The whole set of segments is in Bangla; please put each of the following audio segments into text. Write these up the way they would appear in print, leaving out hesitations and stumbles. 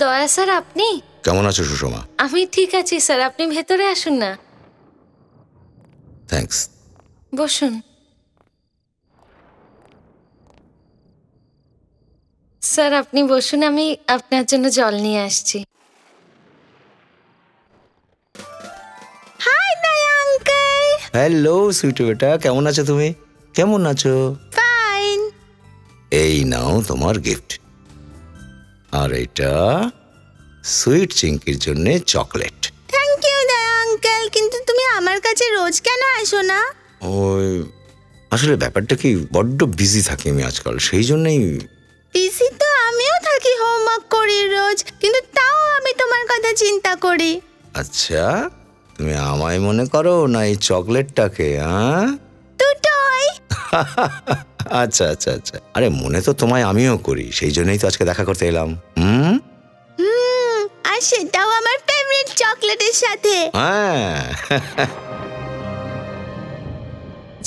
দয়া স্যার, আপনি কেমন আছো সুষমা? আমি ঠিক আছি স্যার, আপনি ভেতরে আসুন না। থ্যাঙ্কস। বসুন। স্যার আপনি বসুন, আমি আপনার জন্য জল নিয়ে আসছি। হাই দয়া আঙ্কেল। হ্যালো সুইটু বেটা, কেমন আছো তুমি? কেমন আছো? ফাইন। এই নাও তোমার গিফট। আর এটা সুইট চিঙ্কির জন্য চকলেট। থ্যাংক ইউ দয়া আঙ্কেল, কিন্তু তুমি আমার কাছে রোজ কেন আসো না? ওই আসলে ব্যাপারটা কি, বড্ড বিজি থাকি আমি আজকাল, সেই জন্যই। বিজি তো আমিও থাকি, হোমওয়ার্ক করি রোজ, কিন্তু তাও আমি তোমার কথা চিন্তা করি। আচ্ছা, তুমি আমায় মনে করো না এই চকলেটটাকে? হ্যাঁ, দুটোই। আচ্ছা আচ্ছা আচ্ছা, আরে মনে তো তোমায় আমিও করি, সেই জন্যই তো আজকে দেখা করতে এলাম। আর সেটাও আমার ফেভারিট চকলেটের সাথে। হ্যাঁ।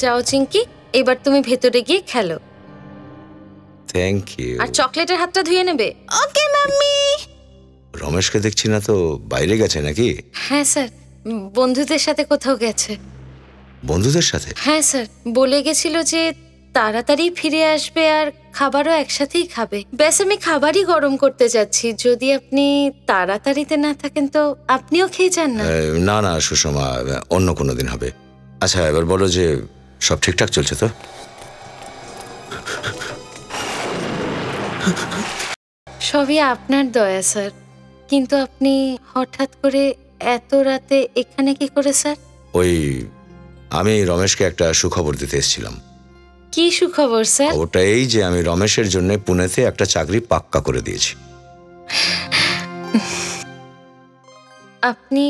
যাও চিঙ্কি, এবার তুমি ভেতরে গিয়ে খেলো। Thank you. আর চকলেটের হাতটা ধুয়ে নেবে। ওকে মাম্মি। রমেশকে দেখছি না তো, বাইরে গেছে নাকি? হ্যাঁ স্যার, বন্ধুদের সাথে কোথাও গেছে। বন্ধুদের সাথে? হ্যাঁ স্যার, বলে গেছিল যে তাড়াতাড়ি ফিরে আসবে আর খাবারও একসাথেই খাবে। ব্যাস আমি খাবারই গরম করতে যাচ্ছি, যদি আপনি তাড়াতাড়িতে না থাকেন তো আপনিও খেয়ে যান না। না না সুষমা, অন্য কোনো দিন হবে। আচ্ছা এবার বলো যে সব ঠিকঠাক চলছে তো? সবই আপনার দয়া স্যার, কিন্তু আপনি হঠাৎ করে এত রাতে এখানে কি করে স্যার? ওই আমি রমেশকে একটা সুখবর দিতে এসেছিলাম। কি সুখবর স্যার? খবরটা এই যে আমি রমেশের জন্য পুনেতে একটা চাকরি পাক্কা করে দিয়েছি। আপনি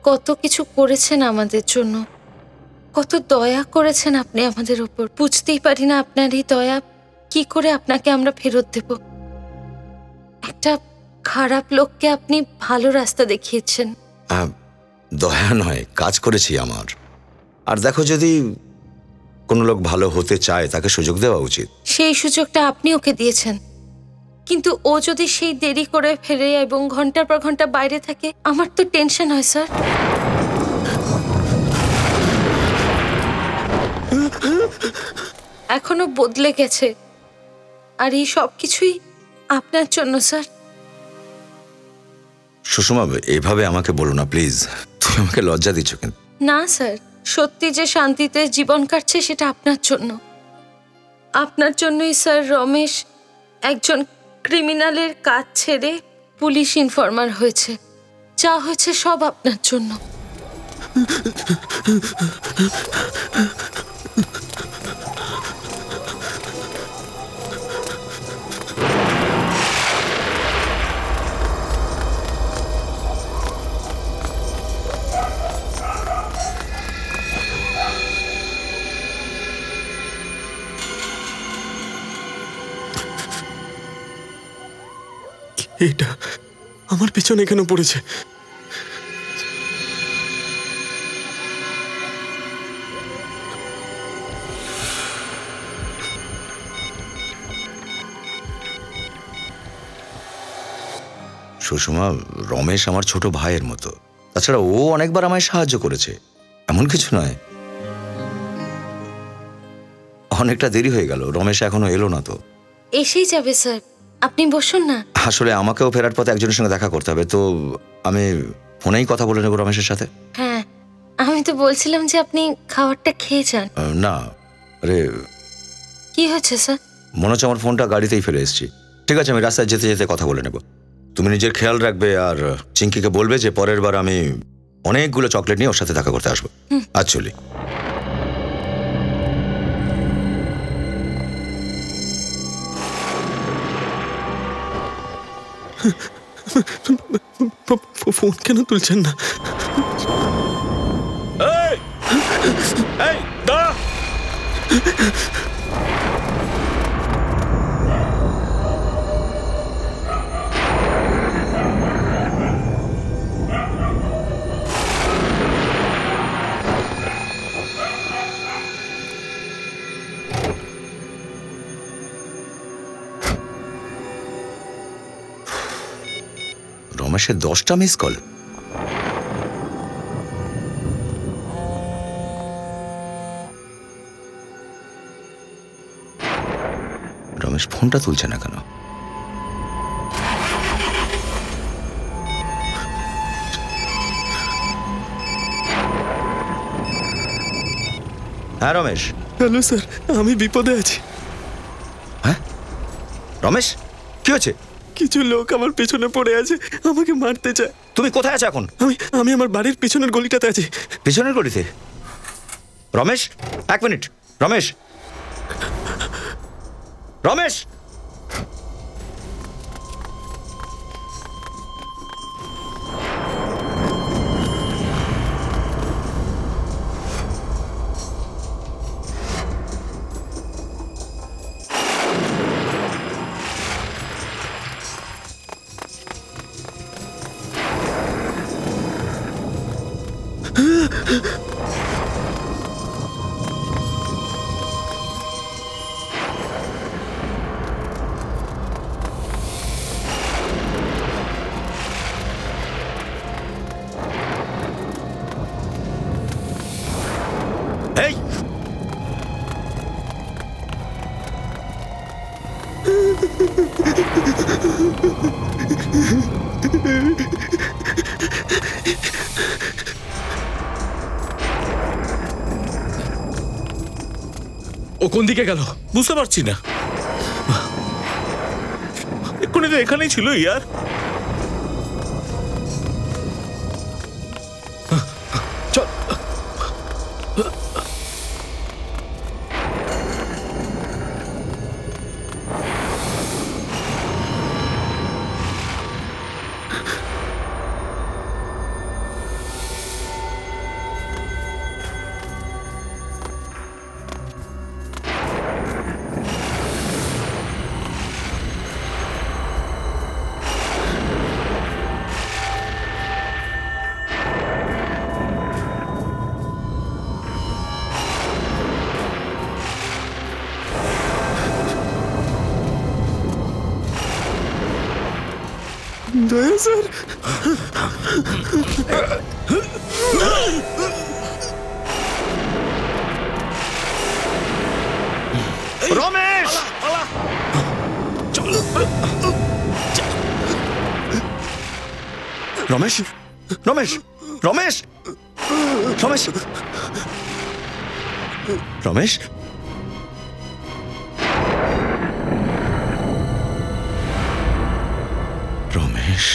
কত কিছু করেছেন আমাদের জন্য, কত দয়া করেছেন আপনি আমাদের উপর। বুঝতেই পারি না আপনার এই দয়া কি করে আপনাকে আমরা ফেরত দেব। একটা খারাপ লোককে আপনি ভালো রাস্তা দেখিয়েছেন। দয়া নয়, কাজ করেছি আমার। আর দেখো, যদি কোনো লোক ভালো হতে চায় তাকে সুযোগ দেওয়া উচিত। সেই সুযোগটা আপনি ওকে দিয়েছেন, কিন্তু ও যদি সেই দেরি করে ফেরে এবং ঘন্টার পর ঘন্টা বাইরে থাকে, আমার তো টেনশন হয় স্যার। এখনো বদলে গেছে, আর এই সব কিছুই আপনার জন্য স্যার। সুষমা, এভাবে আমাকে বলো না প্লিজ, তুমি আমাকে লজ্জা দিচ্ছ। কিন্তু না স্যার, সত্যি যে শান্তিতে জীবন কাটছে সেটা আপনার জন্য। আপনার জন্যই স্যার রমেশ একজন ক্রিমিনালের কাজ ছেড়ে পুলিশ ইনফর্মার হয়েছে। যা হয়েছে সব আপনার জন্য। এটা আমার পেছনে কেন পড়েছে? সুষমা, রমেশ আমার ছোট ভাইয়ের মতো। তাছাড়া ও অনেকবার আমায় সাহায্য করেছে, এমন কিছু নয়। অনেকটা দেরি হয়ে গেল, রমেশ এখনো এলো না তো। এসেই যাবে স্যার, আপনি বসুন না। আসলে আমাকেও ফেরার পথে একজনের সঙ্গে দেখা করতে হবে, তো আমি ফোনেই কথা বলে নেবো রমেশের সাথে। হ্যাঁ, আমি তো বলছিলাম যে আপনি খাবারটা খেয়ে যান। না, আরে কি হয়েছে স্যার? মনে হচ্ছে আমার ফোনটা গাড়িতেই ফেলে এসেছি। ঠিক আছে, আমি রাস্তায় যেতে যেতে কথা বলে নেব। তুমি নিজের খেয়াল রাখবে, আর চিঙ্কিকে বলবে যে পরের বার আমি অনেকগুলো চকলেট নিয়ে ওর সাথে দেখা করতে আসবো। আজ চলি। ফোন কেন তুলছেন না? রমেশের 10টা মিস কল। রমেশ ফোনটা তুলছে না কেন? হ্যাঁ রমেশ। হ্যালো স্যার, আমি বিপদে আছি। হ্যাঁ রমেশ, কি হয়েছে? কিছু লোক আমার পেছনে পড়ে আছে, আমাকে মারতে চায়। তুমি কোথায় আছো এখন? আমি আমার বাড়ির পেছনের গলিটাতে আছি। পেছনের গলিতে? রমেশ, 1 মিনিট। রমেশ, রমেশ! এই ও কোন দিকে গেল বুঝতে পারছি না। এক্ষুনি তো এখানেই ছিল ইয়ার। চল। দয়া স্যার, রমেশ! রমেশ, রমেশ, রমেশ, রমেশ, রমেশ! রমেশ!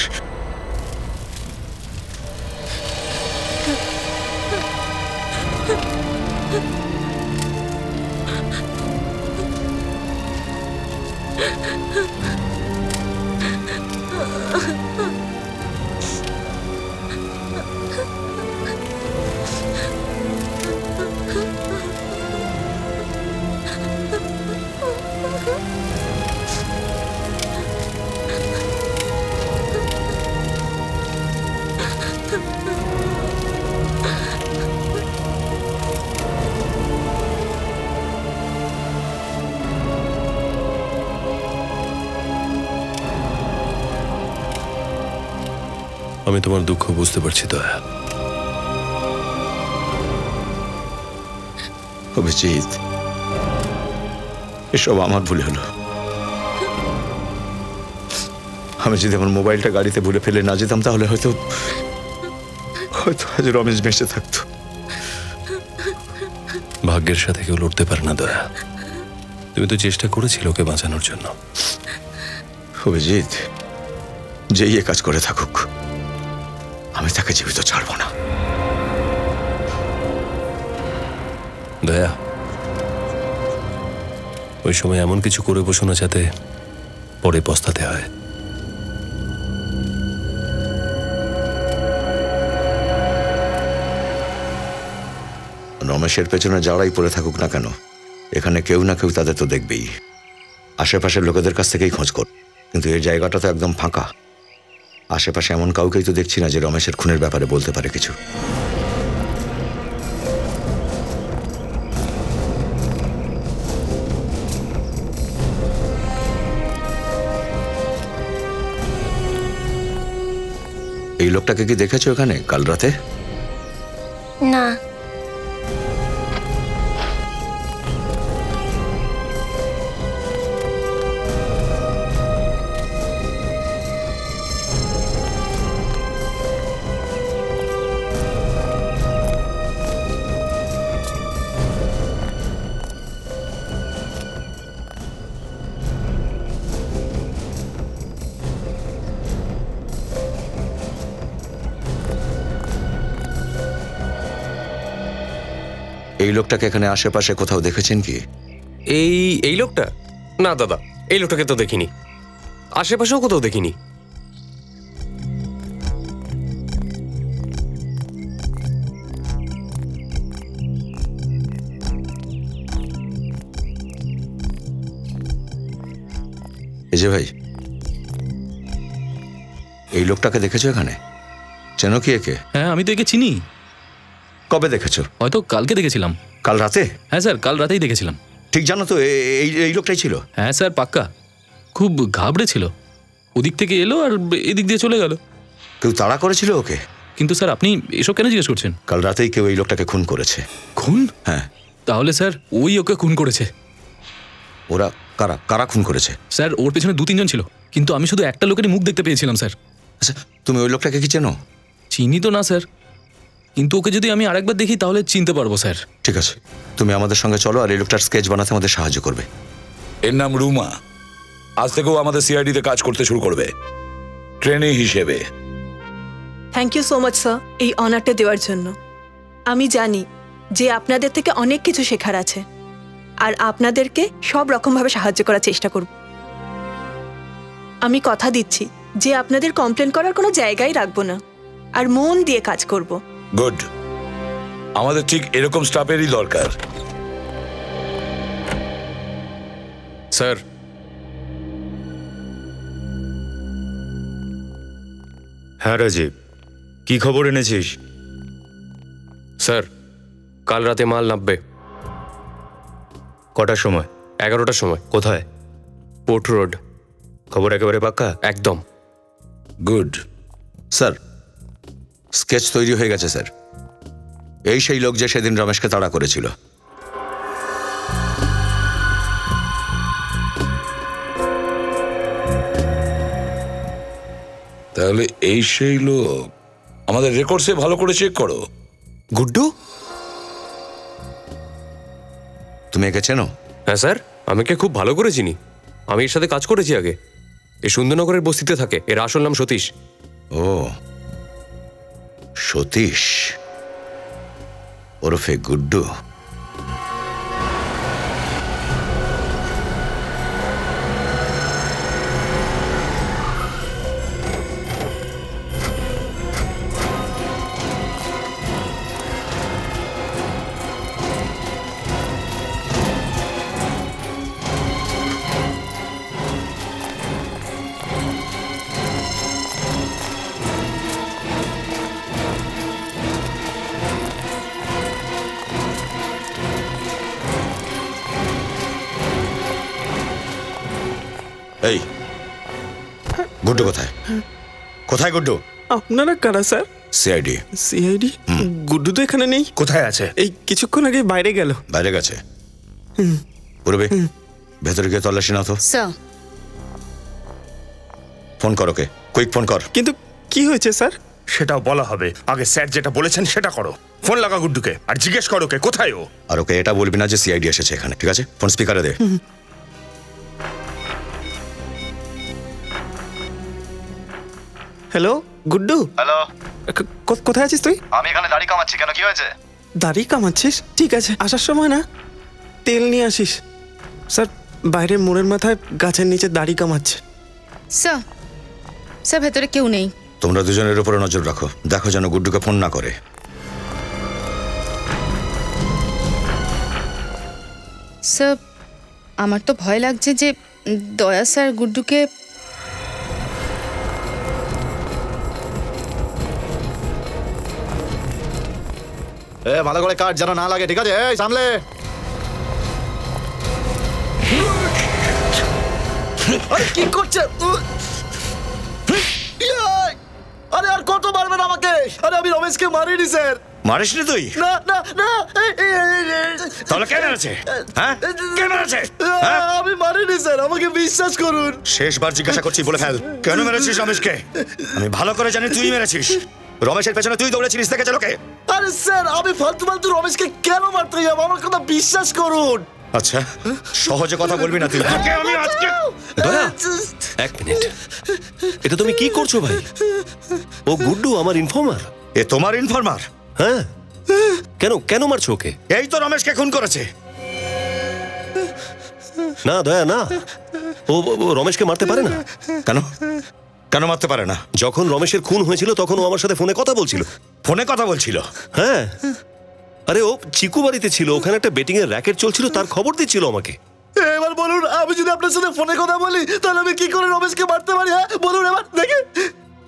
আমি তোমার দুঃখ বুঝতে পারছি দয়া। অভিজিৎ, এসব আমার ভুল হলো। আমি যদি আমার মোবাইলটা গাড়িতে ভুলে ফেলে না যেতাম তাহলে হয়তো আজ রমেশ বেঁচে থাকতো। ভাগ্যের সাথে কেউ লড়তে পারে না দয়া। তুমি তো চেষ্টা করেছিলে ওকে বাঁচানোর জন্য। অভিজিৎ, যেই এ কাজ করে থাকুক, আমি তাকে জীবিত ছাড়বো না। দয়া, ওই সময় এমন কিছু করে বসো না যাতে পরে পস্তাতে হয়। রমেশের পেছনে যারাই পড়ে থাকুক না কেন, এখানে কেউ না কেউ তাদের তো দেখবেই। আশেপাশের লোকেদের কাছ থেকেই খোঁজ কর, কিন্তু এই জায়গাটা তো একদম ফাঁকা। আশেপাশে এমন কাউকেই তো দেখছি না যে রমেশের খুনের ব্যাপারে বলতে পারে কিছু। এই লোকটাকে কি দেখেছো এখানে কাল রাতে? না, এই লোকটাকে এখানে আশেপাশে কোথাও দেখেছেন কি? এই এই লোকটা? না দাদা, এই লোকটাকে তো দেখিনি, আশেপাশেও কোথাও দেখিনি। এই যে ভাই, এই লোকটাকে দেখেছো এখানে? চেনো কি একে? হ্যাঁ, আমি তো একে চিনি। কবে দেখেছো? হয়তো কালকে দেখেছিলাম। কাল রাতে? হ্যাঁ স্যার, কাল রাতেই দেখেছিলাম। ঠিক জানো তো এই লোকটাই ছিল? হ্যাঁ স্যার, পাক্কা। খুব ঘাবড়ে ছিল, ওদিক থেকে এলো আর এদিক দিয়ে চলে গেল। কেউ তাড়া করেছিল ওকে? কিন্তু স্যার আপনি এসব কেন জিজ্ঞেস করছেন? কাল রাতেই কেউ এই লোকটাকে খুন করেছে। খুন? হ্যাঁ। তাহলে স্যার ওই ওকে খুন করেছে। ওরা কারা কারা খুন করেছে? স্যার ওর পেছনে 2-3 জন ছিল, কিন্তু আমি শুধু একটা লোকেরই মুখ দেখতে পেয়েছিলাম স্যার। আচ্ছা, তুমি ওই লোকটাকে কি চেনো? চিনি তো না স্যার, কিন্তু ওকে যদি আমি আরেকবার দেখি তাহলে চিনতে পারবো স্যার। ঠিক আছে, তুমি আমাদের সঙ্গে চলো আর এই লোকটার স্কেচ বানাতে আমাদের সাহায্য করবে। এর নাম রুমা। আজ থেকেও আমাদের সিআইডিতে কাজ করতে শুরু করবে, ট্রেনি হিসেবে। Thank you so much sir, এই অনারটা দেওয়ার জন্য। আমি জানি যে আপনাদের থেকে অনেক কিছু শেখার আছে, আর আপনাদেরকে সব রকমভাবে সাহায্য করার চেষ্টা করব। আমি কথা দিচ্ছি যে আপনাদের কমপ্লেন করার কোনো জায়গায় রাখবো না, আর মন দিয়ে কাজ করব। গুড, আমাদের ঠিক এরকম স্টাফেরই দরকার। স্যার, হ্যাঁ রাজীব, কি খবর এনেছিস? স্যার কাল রাতে মাল নামবে। কটার সময়? 11টার সময়। কোথায়? Port road. খবর একেবারে পাক্কা? একদম। গুড। স্যার, স্কেচ তৈরি হয়ে গেছে স্যার। এই সেই লোক যে সেদিন রমেশকে তাড়া করেছিল। তাহলে এই সেই লোক। আমাদের রেকর্ডসে ভালো করে চেক করো। গুড্ডু, তুমি একে চেনো? হ্যাঁ স্যার, আমি একে খুব ভালো করে চিনি। আমি এর সাথে কাজ করেছি আগে। এই সুন্দরনগরের বস্তিতে থাকে। এর আসল নাম সতীশ। ও, সতীশ ওরফে গুড্ডু। এই গুড্ডু কোথায়? কোথায় গুড্ডু? আপনারা কারা স্যার? সিআইডি। সিআইডি? গুড্ডু তো এখানে নেই। কোথায় আছে? এই কিছুক্ষণ আগে বাইরে গেল। বাইরে গেছে? পূর্বে ভেতরে গিয়ে তল্লাশি নাও তো। স্যার, ফোন কর ওকে, কুইক ফোন কর। কিন্তু কি হয়েছে স্যার? সেটাও বলা হবে, আগে স্যার যেটা বলেছেন সেটা করো। ফোন লাগা গুড্ডুকে আর জিজ্ঞেস করো কে কোথায় ও। আর ওকে এটা বলবি না যে সিআইডি এসেছে এখানে, ঠিক আছে? ফোন স্পিকারে দে। হ্যালো গুড্ডু। হ্যালো, কোথায় আছিস তুই? আমি এখানে দাড়ি কামাচ্ছি, কেন কি হয়েছে? দাড়ি কামাচ্ছিস? ঠিক আছে, আসার সময় না তেল নিয়ে আসিস। স্যার বাইরে মোড়ের মাথায় গাছের নিচে দাড়ি কামাচ্ছে। স্যার, স্যার ভেতরে কেউ নেই। তোমরা দুজনের উপরে নজর রাখো, দেখো যেন গুড্ডুকে ফোন না করে। স্যার, আমার তো ভয় লাগছে যে দয়া স্যার গুড্ডুকে ভালো করে কাট যেন না লাগে, ঠিক আছে? এই সামলে। আরে কি করছে? আরে আর কত মারবেন আমাকে? আরে আমি রমেশকে মারিনি স্যার। মারিসনি তুই? না না না। তাহলে কে মেরেছে? হ্যাঁ, কে মেরেছে? আমি মারিনি স্যার, আমাকে বিশ্বাস করুন। শেষবার জিজ্ঞাসা করছি, বলে ফেল, কেন মেরেছিস রমেশকে? আমি ভালো করে জানি তুই মেরেছিস। রমেশের পেছনে তুই দৌড়েছিলিস, দেখেছে লোকে। আরে স্যার, আমি ফালতু ফালতু রমেশকে কেন মারতে যাবো? আমার কথা বিশ্বাস করুন। আচ্ছা, সহজে কথা বলবি না তুই। আমি আজকে দয়া, এক মিনিট, এটা তুমি কি করছো ভাই? ও গুড্ডু আমার ইনফর্মার। এ তোমার ইনফর্মার? হ্যাঁ। কেন কেন মারছো ওকে? এই তো রমেশকে খুন করেছে। না দয়া, না, ও রমেশকে মারতে পারে না। কেন কেন মারতে পারে না? যখন রমেশের খুন হয়েছিল তখন ও আমার সাথে ফোনে কথা বলছিল। ফোনে কথা বলছিল? হ্যাঁ। আরে ও চিকু বাড়িতে ছিল, ওখানে একটা বেটিং এর র্যাকেট চলছিল, তার খবর দিচ্ছিল আমাকে। এবার বলুন, আমি যদি আপনার সাথে ফোনে কথা বলি তাহলে আমি কি করে রমেশকে মারতে পারি? হ্যাঁ বলুন এবার দেখে।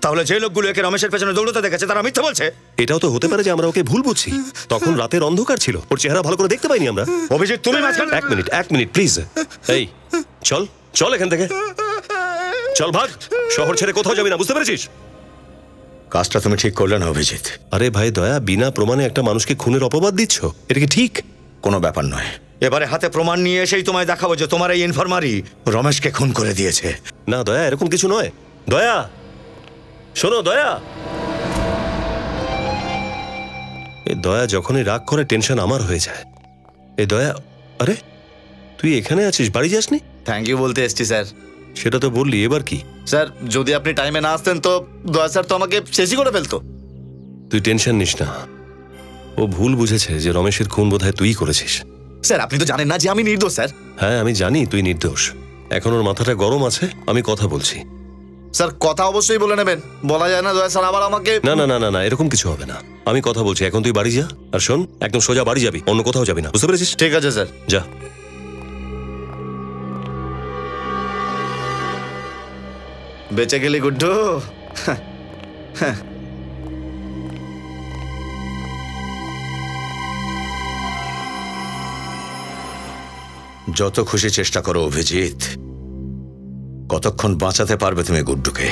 তাহলে যে লোকগুলো একে রমেশের পেছনে দৌড়তে দেখেছে তারা মিথ্যা বলছে? এটাও তো হতে পারে যে আমরা ওকে ভুল বুঝছি। তখন রাতের অন্ধকার ছিল, ওর চেহারা ভালো করে দেখতে পাইনি আমরা। অভিজিৎ, তুমি মাঝখানে। এক মিনিট প্লিজ। এই চল চল এখান থেকে, চল ভাগ, শহর ছেড়ে কোথাও যাবি না, বুঝতে পেরেছিস? কাজটা তুমি ঠিক করলে না অভিজিৎ। আরে ভাই দয়া, বিনা প্রমাণে একটা মানুষকে খুনের অপবাদ দিচ্ছ, এটা কি ঠিক? কোনো ব্যাপার নয়, এবারে হাতে প্রমাণ নিয়ে এসেই তোমায় দেখাবো যে তোমার এই ইনফরমারই রমেশকে খুন করে দিয়েছে। না দয়া, এরকম কিছু নয়। দয়া শোনো, দয়া। এ দয়া যখনই রাগ করে টেনশন আমার হয়ে যায়। এ দয়া, আরে তুই এখানে আছিস, বাড়ি যাসনি? থ্যাংক ইউ বলতে এসছি স্যার। সেটা তো বললি, এবার কি? স্যার যদি আপনি টাইমে না আসতেন তো দয়া স্যার তো আমাকে শেষই করে ফেলতো। তুই টেনশন নিস না, ও ভুল বুঝেছে যে রমেশের খুন বোধহয় তুই করেছিস। স্যার আপনি তো জানেন না যে আমি নির্দোষ স্যার। হ্যাঁ আমি জানি তুই নির্দোষ, এখন ওর মাথাটা গরম আছে, আমি কথা বলছি। স্যার কথা অবশ্যই বলে নেবেন, বলা যায় না দয়া স্যার আবার আমাকে। না না না না না, এরকম কিছু হবে না, আমি কথা বলছি। এখন তুই বাড়ি যা, আর শোন, একদম সোজা বাড়ি যাবি, অন্য কোথাও যাবি না, বুঝতে পেরেছিস? ঠিক আছে স্যার। যা। বেঁচে গেলি গুড্ডু। যত খুশি চেষ্টা করো অভিজিৎ, কতক্ষণ বাঁচাতে পারবে তুমি গুড্ডুকে?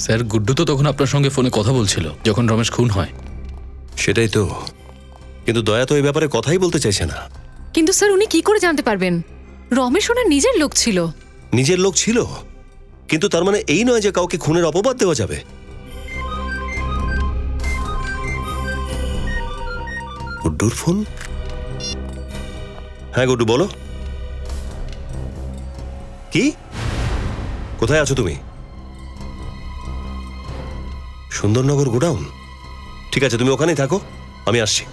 স্যার গুড্ডু তো তখন আপনার সঙ্গে ফোনে কথা বলছিল যখন রমেশ খুন হয়। সেটাই তো, কিন্তু দয়া তো এই ব্যাপারে কথাই বলতে চাইছে না। কিন্তু স্যার উনি কি করে জানতে পারবেন? রমেশ ওনার নিজের লোক ছিল। নিজের লোক ছিল, কিন্তু তার মানে এই নয় যে কাউকে খুনের অপবাদ দেওয়া যাবে। গুড্ডুর ফোন। হ্যাঁ গুড্ডু বলো। কি? কোথায় আছো তুমি? সুন্দরনগর গোডাউন? ঠিক আছে, তুমি ওখানেই থাকো, আমি আসছি।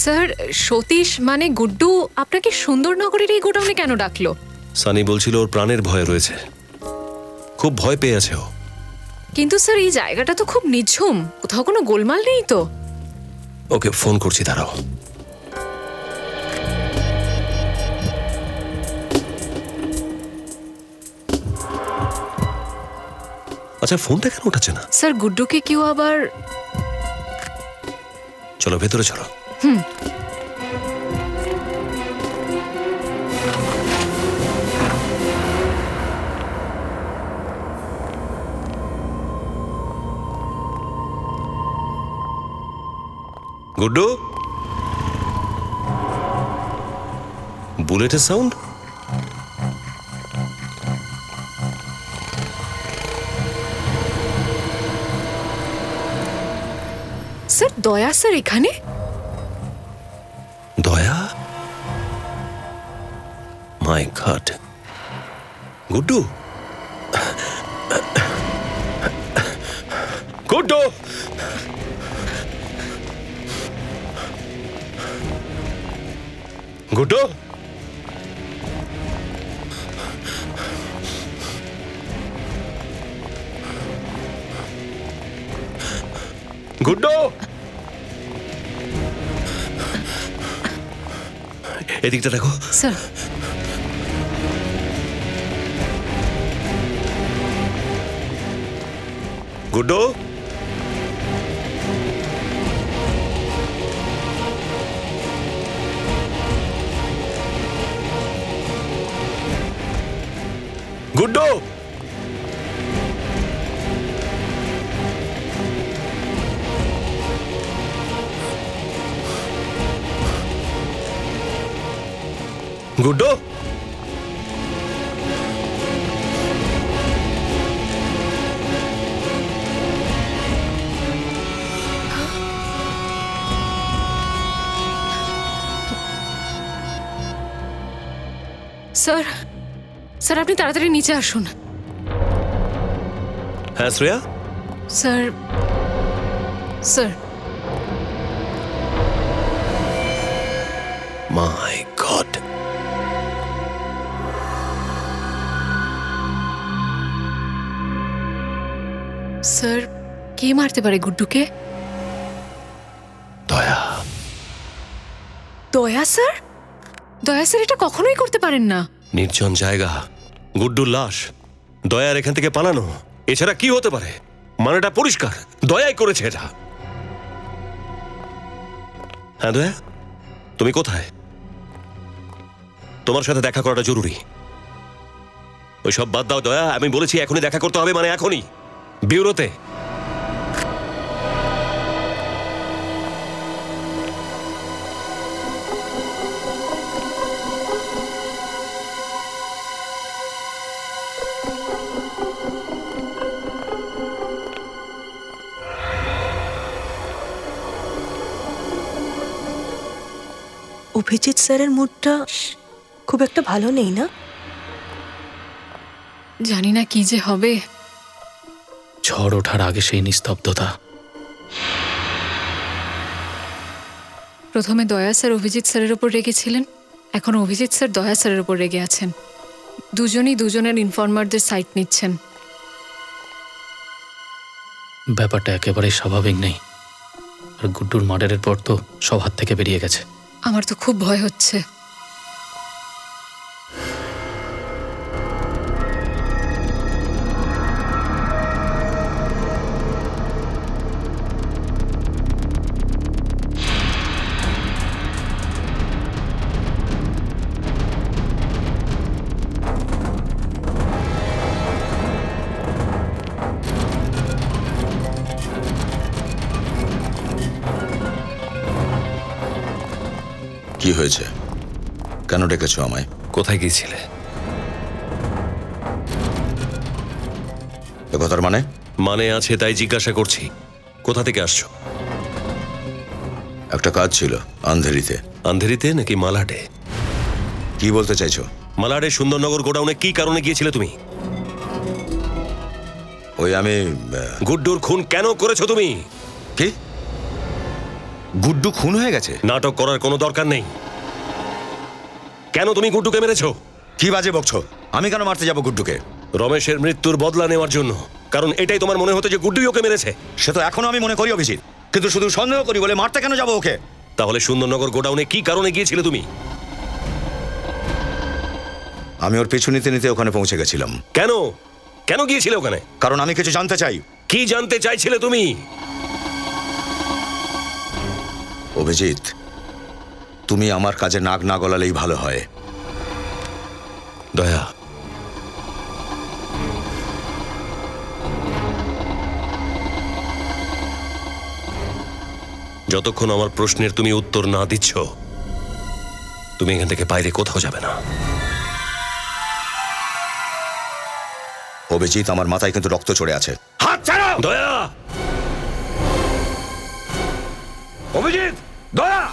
স্যার সতীশ মানে গুড্ডু আপনাকে সুন্দরনগরের এই গোডাউনে কেন ডাকলো? সানি বলছিল ওর প্রাণের ভয় রয়েছে, খুব ভয় পেয়ে আছে ও। কিন্তু স্যার এই জায়গাটা তো খুব নিঝুম, কোথাও কোনো গোলমাল নেই তো? ওকে ফোন করছি, দাঁড়াও। আচ্ছা ফোনটা কেন উঠাচ্ছে না? স্যার গুড্ডুকে কেউ আবার... চলো ভেতরে চলো। গুড্ডু, বুলেটের সাউন্ড। স্যার দয়া স্যার এখানে? দয়া? My god. গুড্ডু, গুড্ডু, গুড্ডু, গুড্ডু, এদিকটা দেখো। Sir Guddu, Guddu, Guddu, sir sir আপনি তাড়াতাড়ি নিচে আসুন। হ্যাঁ Shreya. Sir sir my god. Sir কে মারতে পারে গুড্ডুকে? দয়া। দয়া স্যার? দয়া স্যার এটা কখনোই করতে পারেন না। নির্জন জায়গা, গুড্ডুর লাশ, দয়ার এখান থেকে পালানো, এছাড়া কি হতে পারে? মানেটা পরিষ্কার, দয়াই করেছে এটা। হ্যাঁ দয়া, তুমি কোথায়? তোমার সাথে দেখা করাটা জরুরি। ওই সব বাদ দাও দয়া, আমি বলেছি এখনই দেখা করতে হবে, মানে এখনই, ব্যুরোতে। অভিজিৎ স্যারের মুডটা খুব একটা ভালো নেই না? জানি না কি যে হবে। ঝড় ওঠার আগে সেই নিস্তব্ধতা। প্রথমে দয়া স্যার অভিজিৎ স্যারের উপর রেগেছিলেন, এখন অভিজিৎ স্যার দয়া স্যারের উপর রেগে আছেন। দুজনই দুজনের ইনফর্মারদের সাইট নিচ্ছেন। ব্যাপারটা একেবারেই স্বাভাবিক নেই। আর গুড্ডুর মার্ডারের পর তো সব হাত থেকে বেরিয়ে গেছে। আমার তো খুব ভয় হচ্ছে। কি হয়েছে? কেন ডেকেছো আমায়? কোথায় গিয়েছিলে? এ কথার মানে? মানে আছে তাই জিজ্ঞাসা করছি। কোথা থেকে আসছো? একটা কাজ ছিল আন্ধেরিতে। আন্ধেরিতে নাকি মালাডে? কি বলতে চাইছো? মালাডে সুন্দরনগর গোডাউনে কি কারণে গিয়েছিলে তুমি? ওই আমি গুড্ডুর খুন কেন করেছো তুমি? কি? গুড্ডু খুন হয়ে গেছে? নাটক করার কোনো দরকার নেই। কেন তুমি গুড্ডুকে মেরেছো? কি বাজে বকছো? আমি কেন মারতে যাব গুড্ডুকে? রমেশের মৃত্যুর বদলা নেওয়ার জন্য। কারণ এটাই তোমার মনে হতো যে গুড্ডুই ওকে মেরেছে। সে তো এখনো আমি মনে করি অভিজিৎ, কিন্তু শুধু সন্দেহ করি বলে মারতে কেন যাবো ওকে? তাহলে সুন্দরনগর গোডাউনে কি কারণে গিয়েছিলে তুমি? আমি ওর পিছু নিতে নিতে ওখানে পৌঁছে গেছিলাম। কেন? কেন গিয়েছিলে ওখানে? কারণ আমি কিছু জানতে চাই। কি জানতে চাইছিলে তুমি? অভিজিৎ, তুমি আমার কাজে নাক না গলালেই ভালো হয়। দয়া, যতক্ষণ আমার প্রশ্নের তুমি উত্তর না দিচ্ছ, তুমি এখান থেকে বাইরে কোথাও যাবে না। অভিজিৎ, আমার মাথায় কিন্তু রক্ত চড়ে আছে। হাত ছাড়ো! দয়া! অভিজিৎ, দয়া!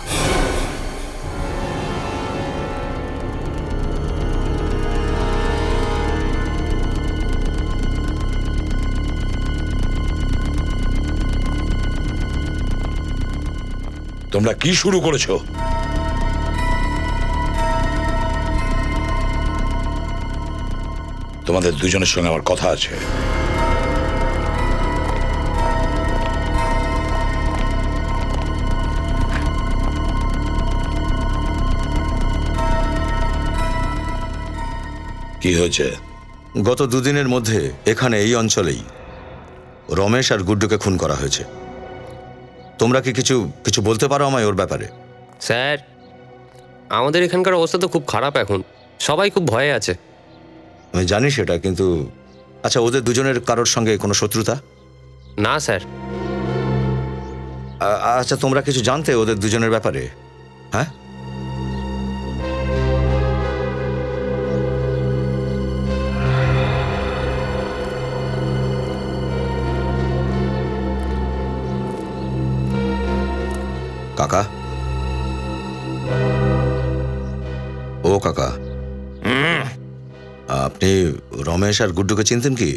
তোমরা কি শুরু করেছো? তোমাদের দুজনের সঙ্গে আমার কথা আছে। কি হয়েছে? গত দুদিনের মধ্যে এখানে এই অঞ্চলেই রমেশ আর গুড্ডুকে খুন করা হয়েছে। তোমরা কি কিছু বলতে পারো আমায় ওর ব্যাপারে? স্যার, আমাদের এখানকার অবস্থা তো খুব খারাপ এখন। সবাই খুব ভয়ে আছে। আমি জানি সেটা, কিন্তু আচ্ছা, ওদের দুজনের কারোর সঙ্গে কোনো শত্রুতা? না স্যার। আচ্ছা, তোমরা কিছু জানতে ওদের দুজনের ব্যাপারে? হ্যাঁ, কাকা? ও কাকা, আপনি রমেশ আর গুড্ডুকে চিনতেন কি?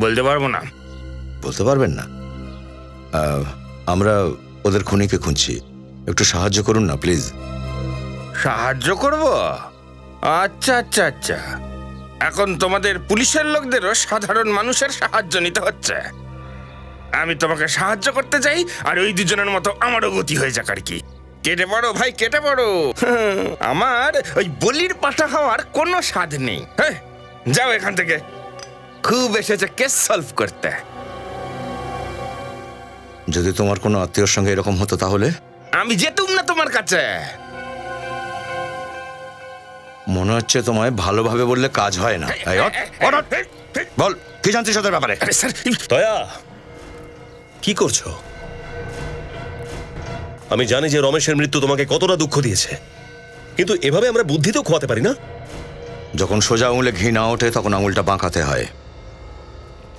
বলতে পারবো না। বলতে পারবেন না? আমরা ওদের খুনিকে খুঁজছি, একটু সাহায্য করুন না প্লিজ। সাহায্য করব? আচ্ছা আচ্ছা আচ্ছা, এখন তোমাদের পুলিশের লোকদেরও সাধারণ মানুষের সাহায্য নিতে হচ্ছে। আমি তোমাকে সাহায্য করতে চাই, আর ওই দুজনের মতো আমারও গতি হয়ে যাক আর কি। কেটে পড়ো ভাই, কেটে পড়ো। আমার ওই বলির পাঠা হওয়ার কোনো স্বাদ নেই। হ্যাঁ, যাও এখান থেকে। খুব এসেছে কেস সলভ করতে। যদি তোমার কোনো আত্মীয়র সঙ্গে এরকম হতো তাহলে? আমি যেতুম না তোমার কাছে। মনে হচ্ছে তোমায় ভালোভাবে বললে কাজ হয় না। বল, কি জানছিস ওদের ব্যাপারে? দয়া, কি করছো? আমি জানি যে রমেশের মৃত্যু তোমাকে কতটা দুঃখ দিয়েছে, কিন্তু এভাবে আমরা বুদ্ধি তো খোয়াতে পারি না। যখন সোজা আঙুলে ঘি না ওঠে তখন আঙুলটা বাঁকাতে হয়।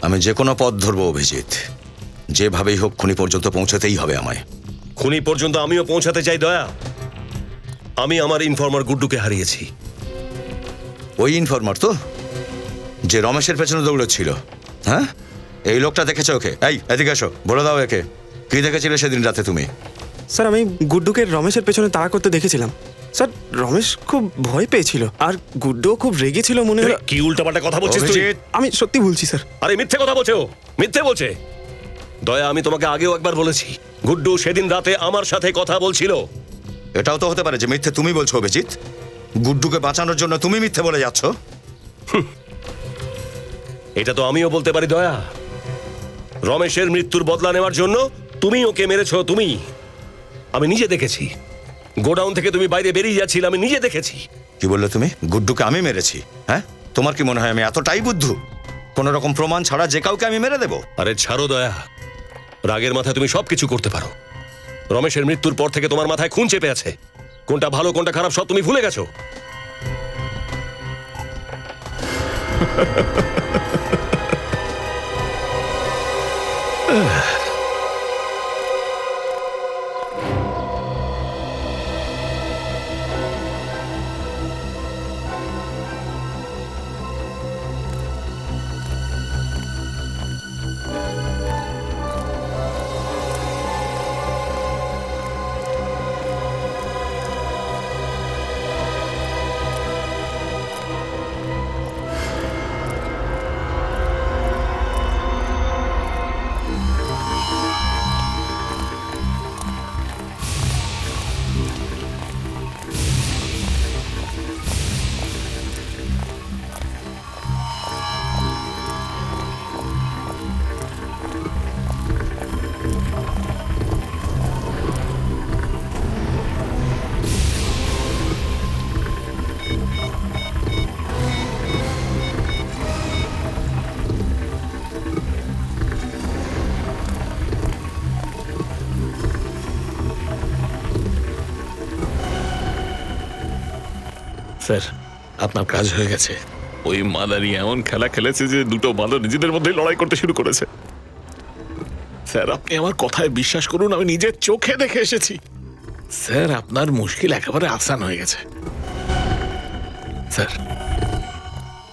আমি যে কোনো পথ ধরবো অভিজিৎ, যেভাবেই হোক খুনি পর্যন্ত পৌঁছাতেই হবে আমায়। খুনি পর্যন্ত আমিও পৌঁছাতে চাই দয়া। আমি আমার ইনফর্মার গুড্ডুকে হারিয়েছি, ওই ইনফরমার তো, যে রমেশের পেছনে দৌড়চ্ছিল? হ্যাঁ, এই লোকটা দেখেছো ওকে? এই এদিকে এসো, বলে দাও একে কি দেখেছিলে সেদিন রাতে তুমি? স্যার আমি গুড্ডুকে রমেশের পেছনে তাড়া করতে দেখেছিলাম স্যার। রমেশ খুব ভয় পেয়েছিল আর গুড্ডুও খুব রেগেছিল মনে হলো। কি উল্টাপাল্টা কথা বলছিস তুই? আমি সত্যি বলছি স্যার। আরে মিথ্যে কথা বলছে ও, মিথ্যে বলছে। দয়া, আমি তোমাকে আগেও একবার বলেছি গুড্ডু সেদিন রাতে আমার সাথে কথা বলছিল। এটাও তো হতে পারে যে মিথ্যে তুমি বলছো অভিজিৎ। গুড্ডুকে বাঁচানোর জন্য তুমি মিথ্যে বলে যাচ্ছ। এটা তো আমিও বলতে পারি দয়া। রমেশের মৃত্যুর বদলা নেওয়ার জন্য তুমি ওকে মেরেছো। তুমি, আমি নিজে দেখেছি। গোডাউন থেকে তুমি বাইরে বেরিয়ে যাচ্ছিলে, আমি নিজে দেখেছি। কি বললে তুমি? গুড্ডুকে আমি মেরেছি? হ্যাঁ, তোমার কি মনে হয় আমি এতটাই বুদ্ধু? কোন রকম প্রমাণ ছাড়া যে কাউকে আমি মেরে দেবো? আরে ছাড়ো দয়া, রাগের মাথায় তুমি সবকিছু করতে পারো। রমেশের মৃত্যুর পর থেকে তোমার মাথায় খুন চেপে আছে। কোনটা ভালো কোনটা খারাপ সব তুমি ভুলে গেছো। স্যার, আপনার কাজ হয়ে গেছে। ওই মাদারি এমন খেলা খেলেছে যে দুটো বাঁদর নিজেদের মধ্যে লড়াই করতে শুরু করেছে। স্যার, আপনি আমার কথায় বিশ্বাস করুন, আমি নিজের চোখে দেখে এসেছি। স্যার, আপনার মুশকিল একেবারে আসান হয়ে গেছে। স্যার,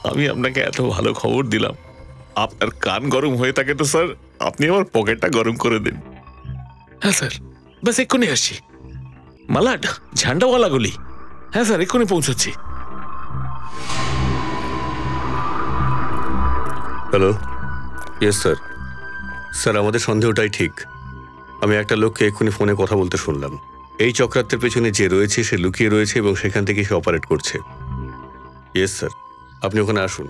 আমি আপনাকে এত ভালো খবর দিলাম, আপনার কান গরম হয়ে থাকে তো স্যার আপনি আমার পকেটটা গরম করে দিন। হ্যাঁ স্যার, ব্যাস এক্ষুনি আসছি। মালাড, ঝান্ডাওয়ালা গলি। হ্যাঁ স্যার, এক্ষুনি পৌঁছচ্ছি। Hello, yes sir. স্যার, আমাদের সন্দেহটাই ঠিক। আমি একটা লোককে এক্ষুনি ফোনে কথা বলতে শুনলাম। এই চক্রান্তের পেছনে যে রয়েছে সে লুকিয়ে রয়েছে এবং সেখান থেকে সে অপারেট করছে। ইয়েস স্যার, আপনি ওখানে আসুন।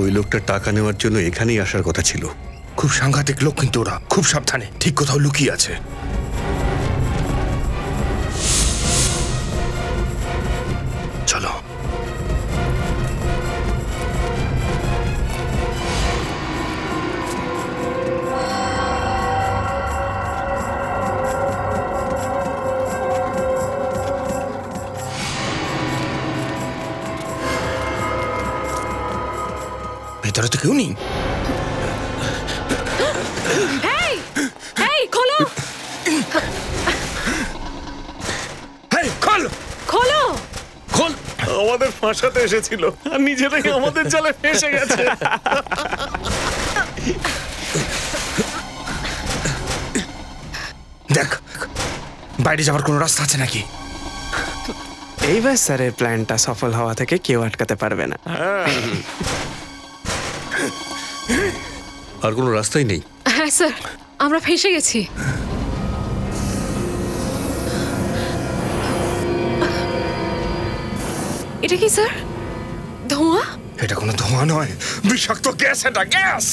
ওই লোকটা টাকা নেওয়ার জন্য এখানেই আসার কথা ছিল। খুব সাংঘাতিক লোক, কিন্তু ওরা খুব সাবধানে, ঠিক কোথাও লুকিয়ে আছে। চলো। ভেতরে তো কেউ নেই। খোলো, খোলো, খোলো, খোল। আমাদের ফাঁসাতে এসেছিল আর নিজেরাই আমাদের জালে ফেঁসে গেছে। দেখ, বাইরে যাওয়ার কোনো রাস্তা আছে নাকি? এইবার স্যারের প্ল্যানটা সফল হওয়া থেকে কেউ আটকাতে পারবে না। আর কোনো রাস্তাই নেই? হ্যাঁ স্যার, আমরা ফেঁসে গেছি। এটা কি স্যার? ধোঁয়া? এটা কোনো ধোঁয়া নয়, বিষাক্ত গ্যাস, এটা গ্যাস।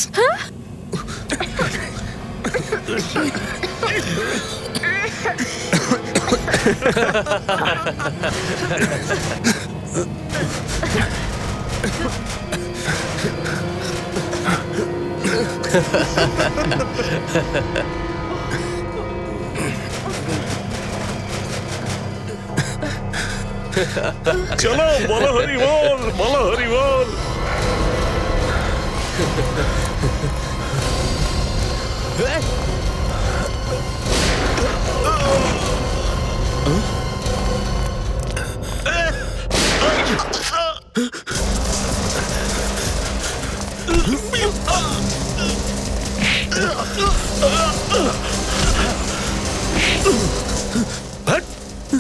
চলো, বলো হরি বল, বলো হরি বল।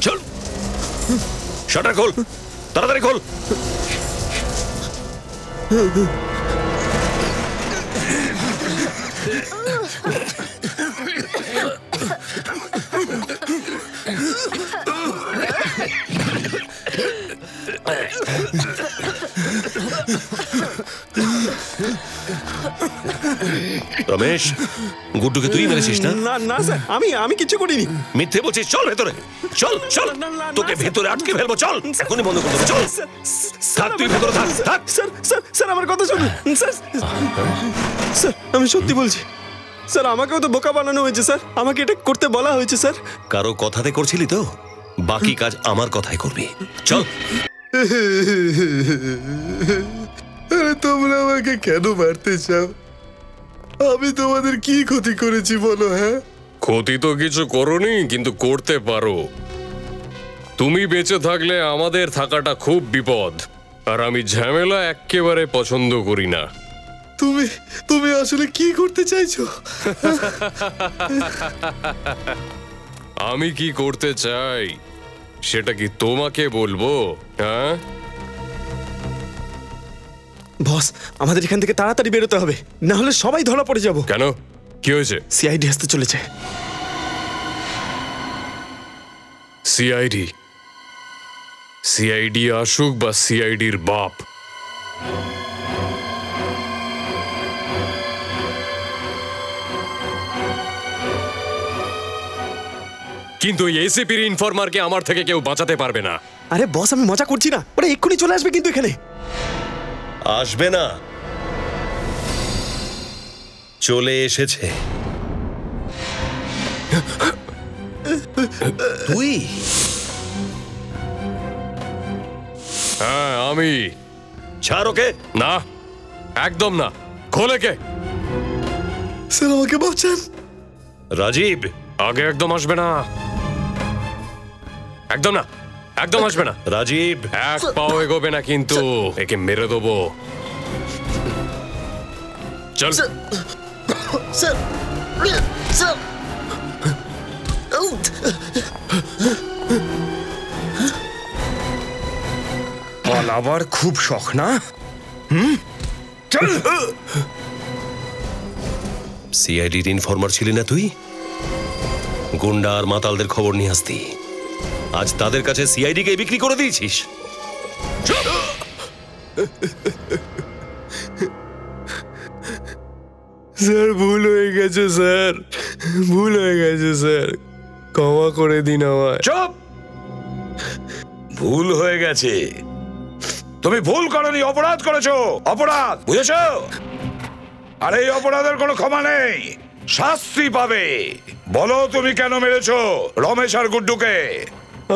চল, শাটার খোল, তাড়াতাড়ি খোল। রমেশ, গুড্ডুকে তুই মেরেছিস না? না না স্যার, আমি কিছু করিনি। মিথ্যে বলছিস, চল ভেতরে, চল চল, তোকে ভেতরে আটকে ফেলবো, চল, এখনই বন্ধ করে দেবো, চল। থাক, তুই ভেতরে থাক, থাক। স্যার স্যার স্যার আমার কথা শুনুন স্যার। স্যার আমি সত্যি বলছি স্যার, আমাকেও তো বোকা বানানো হয়েছে স্যার, আমাকে এটা করতে বলা হয়েছে স্যার। কারো কথাতে করছিলি তো, বাকি কাজ আমার কথাই করবি, চল। তোমরা আমাকে কেন মারতে চাও? আমি তোমাদের কি ক্ষতি করেছি বলো? হ্যাঁ, ক্ষতি তো কিছু করোনি, কিন্তু করতে পারো। তুমি বেঁচে থাকলে আমাদের থাকাটা খুব বিপদ, আর আমি ঝামেলা একেবারে পছন্দ করি না। তুমি আসলে কি করতে চাইছো? আমি কি করতে চাই সেটা কি তোমাকে বলবো? হ্যাঁ বস, আমাদের এখান থেকে তাড়াতাড়ি বেরোতে হবে, না হলে সবাই ধরা পড়ে যাব। কেন, কি হয়েছে? সিআইডি আসতে চলেছে। সিআইডি? সিআইডি আসুক বা সিআইডির বাপ, কিন্তু এসিপির ইনফরমারকে আমার থেকে কেউ বাঁচাতে পারবে না। আরে বস, আমি মজা করছি না, ওরা এক্ষুনি চলে আসবে কিন্তু এখানে। আসবে না, চলে এসেছে। তুই? হ্যাঁ আমি। ছাড় ওকে। না, একদম না, খোলে কে? স্যার আমাকে বাঁচান। রাজীব, আগে একদম আসবে না, একদম না, একদম আসবে না। রাজীব, এক পাও এগোবে না, কিন্তু একে মেরে দেবো। চল। স্যার স্যার, পালাবার খুব শখ না? চল। সিআইডির ইনফরমার ছিলি না তুই? গুন্ডা আর মাতালদের খবর নিয়ে আসতি, আজ তাদের কাছে সিআইডি কে বিক্রি করে দিয়েছিস। স্যার ভুল হয়ে গেছে, স্যার ভুল হয়ে গেছে, স্যার ক্ষমা করে দিন আমায়। চুপ! ভুল হয়ে গেছে? তুমি ভুল করনি, অপরাধ করেছো, অপরাধ, বুঝেছো? আর এই অপরাধের কোনো ক্ষমা নেই, শাস্তি পাবে। বলো তুমি কেন মেরেছো রমেশ আর গুড্ডুকে?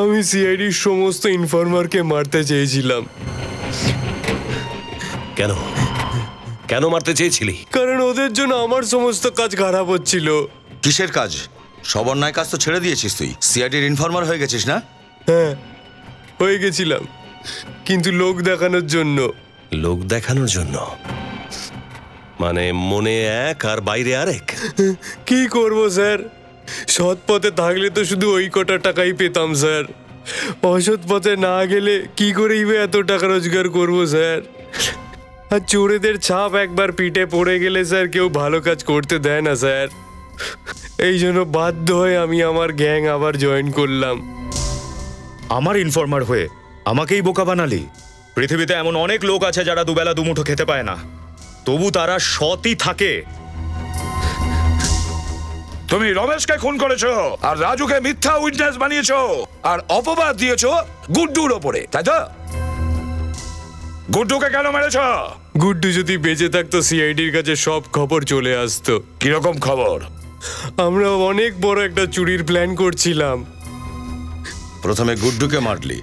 আমি সিআইডির সমস্ত ইনফরমারকে মারতে চেয়েছিলাম। কেন কেন মারতে চেয়েছিলি? কারণ ওদের জন্য আমার সমস্ত কাজ খারাপ হচ্ছিল। কিসের কাজ? সব অন্যায় কাজ তো ছেড়ে দিয়েছিস তুই, সিআইডির ইনফরমার হয়ে গেছিস না? হ্যাঁ হয়ে গেছিলাম, কিন্তু লোক দেখানোর জন্য। লোক দেখানোর জন্য? মানে মনে এক আর বাইরে আরেক? কি করব স্যার, সৎ পথে থাকলে তো শুধু ওই কটা টাকাই পেতাম স্যার, অসৎ পথে না গেলে কি করেই বা এত টাকা রোজগার করব স্যার। আর চোরেদের ছাপ একবার পিঠে পড়ে গেলে স্যার কেউ ভালো কাজ করতে দেয় না স্যার। এই জন্য বাধ্য হয়ে আমি আমার গ্যাং আবার জয়েন করলাম। আমার ইনফরমার হয়ে আমাকেই বোকা বানালি? পৃথিবীতে এমন অনেক লোক আছে যারা দুবেলা দুমুঠো খেতে পায় না, তবু তারা সৎই থাকে। তুমি রমেশকে খুন করেছো আর রাজুকে মিথ্যা উইটনেস বানিয়েছো আর অপবাদ দিয়েছো গুড্ডুর ওপরে, তাই তো? গুড্ডুকে কেন মেরেছো? গুড্ডু যদি বেঁচে থাকতো সিআইডির কাছে সব খবর চলে আসতো। কিরকম খবর? আমরা অনেক বড় একটা চুরির প্ল্যান করছিলাম। প্রথমে গুড্ডুকে মারলি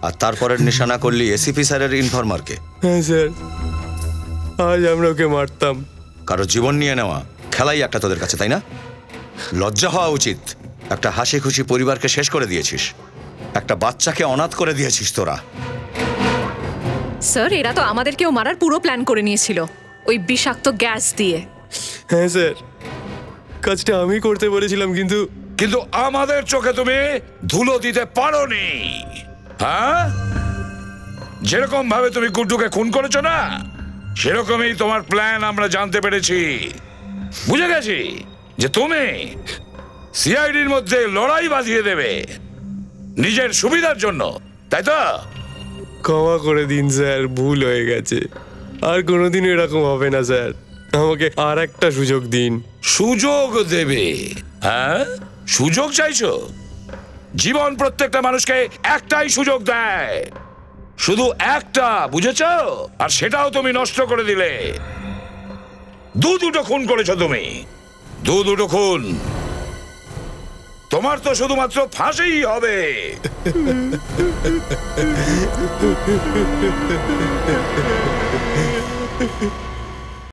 আর তারপরের নিশানা করলি এসিপি স্যারের ইনফরমারকে। হ্যাঁ স্যার, আজ আমরা ওকে মারতাম। কারো জীবন নিয়ে নেওয়া খেলাই একটা তোদের কাছে, তাই না? লজ্জা হওয়া উচিত। একটা হাসি খুশি পরিবারকে শেষ করে দিয়েছিস, একটা বাচ্চাকে অনাথ করে দিয়েছিস তোরা। স্যার, এরা তো আমাদেরকেও মারার পুরো প্ল্যান করে নিয়েছিল ওই বিষাক্ত গ্যাস দিয়ে। হ্যাঁ স্যার, কাজটা আমি করতে বলেছিলাম, কিন্তু কিন্তু আমাদের চোখে তুমি ধুলো দিতে পারোনি। হ্যাঁ, যেরকম ভাবে তুমি গুড্ডুকে খুন করেছো না, সেরকমই তোমার প্ল্যান আমরা জানতে পেরেছি। বুঝে গেছি যে তুমি সিআইডির মধ্যে লড়াই বাজিয়ে দেবে নিজের সুবিধার জন্য, তাই তো? ক্ষমা করে দিন স্যার, ভুল হয়ে গেছে। আর কোনোদিন এরকম হবে না স্যার, আমাকে আর একটা সুযোগ দিন। সুযোগ দেবে? হ্যাঁ, সুযোগ চাইছো? জীবন প্রত্যেকটা মানুষকে একটাই সুযোগ দেয়, শুধু একটা, বুঝেছো? আর সেটাও তুমি নষ্ট করে দিলে। দুটো খুন করেছো তুমি, দুটো খুন। তোমার তো শুধুমাত্র ফাঁসিই হবে।